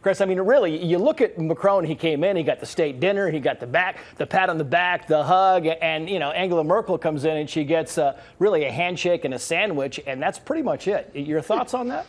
Chris, I mean, really, you look at Macron, he came in, he got the state dinner, he got the pat on the back, the hug, and, Angela Merkel comes in and she gets really a handshake and a sandwich, and that's pretty much it. Your thoughts on that?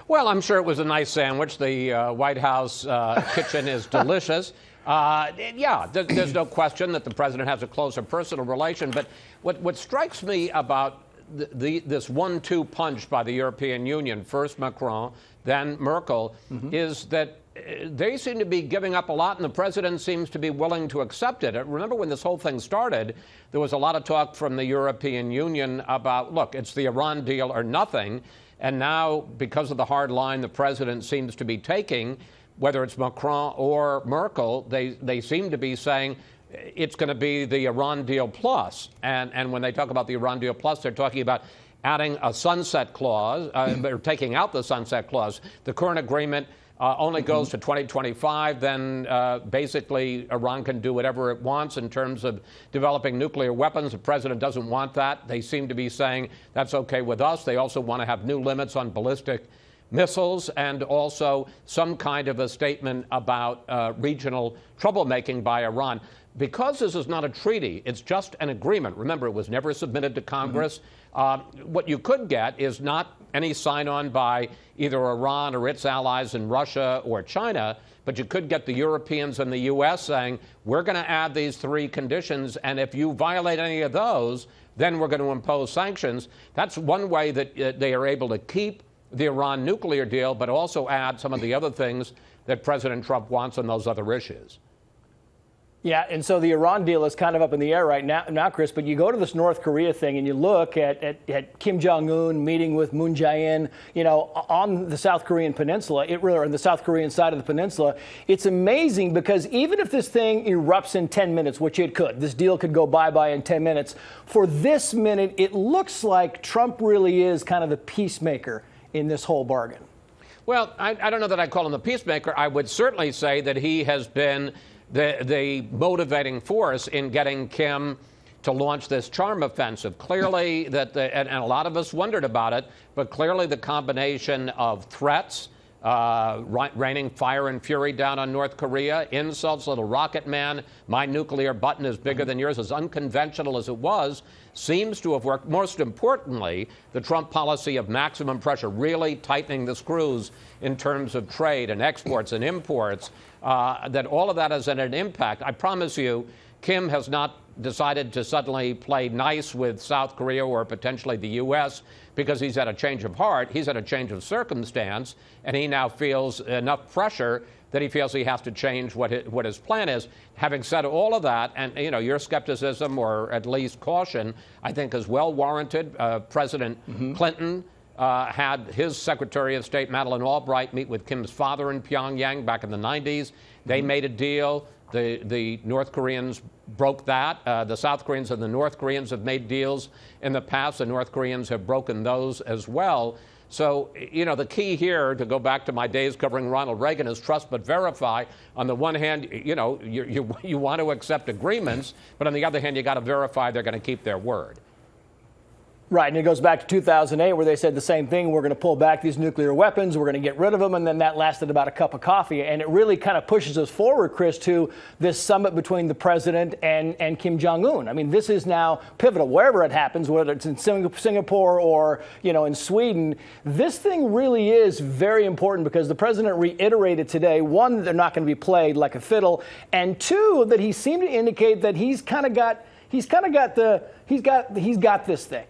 Well, I'm sure it was a nice sandwich. The White House kitchen is delicious. Yeah, there's no question that the president has a closer personal relation. But what strikes me about this 1-2 punch by the European Union, first Macron, then Merkel, is that they seem to be giving up a lot, and the president seems to be willing to accept it. Remember when this whole thing started, there was a lot of talk from the European Union about, look, it's the Iran deal or nothing. And now, because of the hard line the president seems to be taking, whether it's Macron or Merkel, they seem to be saying it's going to be the Iran deal plus. And when they talk about the Iran deal plus, they're talking about adding a sunset clause, or taking out the sunset clause. The current agreement only goes to 2025. Then basically Iran can do whatever it wants in terms of developing nuclear weapons. The president doesn't want that. They seem to be saying that's okay with us. They also want to have new limits on ballistic missiles and also some kind of a statement about regional troublemaking by Iran. Because this is not a treaty, it's just an agreement. Remember, it was never submitted to Congress. What you could get is not any sign-on by either Iran or its allies in Russia or China, but you could get the Europeans and the U.S. saying, we're going to add these 3 conditions, and if you violate any of those, then we're going to impose sanctions. That's one way that they are able to keep the Iran nuclear deal, but also add some of the other things that President Trump wants on those other issues. Yeah, and so the Iran deal is kind of up in the air right now, Chris, but you go to this North Korea thing and you look at Kim Jong-un meeting with Moon Jae-in, on the South Korean peninsula, or the South Korean side of the peninsula. It's amazing because even if this thing erupts in 10 minutes, which it could, this deal could go bye-bye in 10 minutes, for this minute, it looks like Trump really is kind of the peacemaker in this whole bargain. Well, I don't know that I'd call him the peacemaker. I would certainly say that he has been the motivating force in getting Kim to launch this charm offensive. Clearly, and a lot of us wondered about it, but clearly the combination of threats, raining fire and fury down on North Korea, insults, little rocket man, my nuclear button is bigger than yours, as unconventional as it was, seems to have worked. Most importantly, the Trump policy of maximum pressure, really tightening the screws in terms of trade and exports and imports, that all of that has had an impact. I promise you, Kim has not decided to suddenly play nice with South Korea or potentially the U.S. because he's had a change of heart. He's had a change of circumstance, and he now feels enough pressure that he feels he has to change what his plan is. Having said all of that, and your skepticism or at least caution, I think is well warranted. President Clinton had his Secretary of State, Madeleine Albright, meet with Kim's father in Pyongyang back in the 90s. They made a deal. The North Koreans broke that. The South Koreans and the North Koreans have made deals in the past. The North Koreans have broken those as well. So, the key here, to go back to my days covering Ronald Reagan, is trust but verify. On the one hand, you want to accept agreements, but on the other hand, you got to verify they're going to keep their word. Right, and it goes back to 2008 where they said the same thing. We're going to pull back these nuclear weapons. We're going to get rid of them. And then that lasted about a cup of coffee. And it really kind of pushes us forward, Chris, to this summit between the president and Kim Jong-un. I mean, this is now pivotal. Wherever it happens, whether it's in Singapore or, in Sweden, this thing really is very important because the president reiterated today, one, that they're not going to be played like a fiddle, and two, that he seemed to indicate that he's got this thing.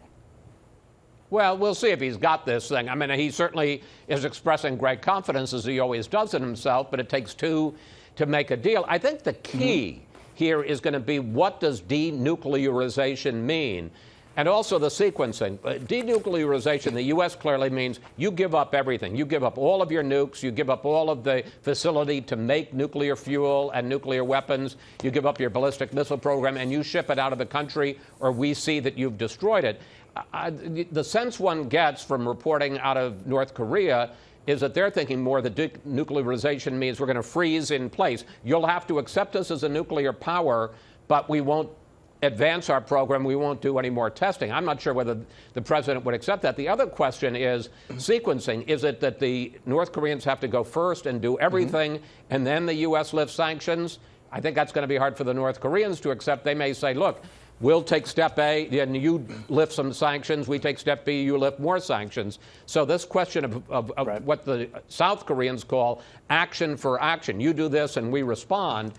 Well, we'll see if he's got this thing. I mean, he certainly is expressing great confidence, as he always does in himself, but it takes 2 to make a deal. I think the key here is going to be, what does denuclearization mean? And also the sequencing. Denuclearization, the U.S. clearly means you give up everything. You give up all of your nukes. You give up all of the facility to make nuclear fuel and nuclear weapons. You give up your ballistic missile program, and you ship it out of the country, or we see that you've destroyed it. The sense one gets from reporting out of North Korea is that they're thinking more that denuclearization means we're going to freeze in place. You'll have to accept us as a nuclear power, but we won't advance our program, we won't do any more testing. I'm not sure whether the president would accept that. The other question is sequencing. Is it that the North Koreans have to go first and do everything, and then the U.S. lifts sanctions? I think that's going to be hard for the North Koreans to accept. They may say, look, we'll take step A, and you lift some sanctions. We take step B, you lift more sanctions. So this question of right. what the South Koreans call action for action, you do this and we respond,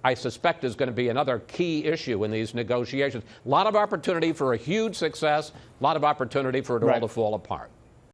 I suspect is going to be another key issue in these negotiations. A lot of opportunity for a huge success, a lot of opportunity for it all to fall apart.